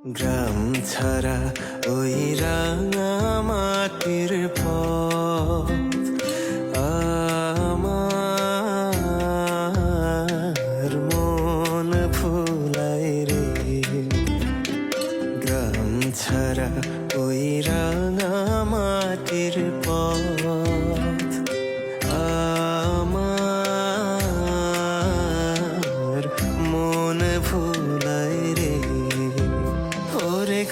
গ্রাম ছাড়া ওই রাঙা মাটির পথ আমার মন ভুলাই রে। গ্রাম ছাড়া ওই রাঙা মাটির পথ আমার মন ভুলাই রে। ওরে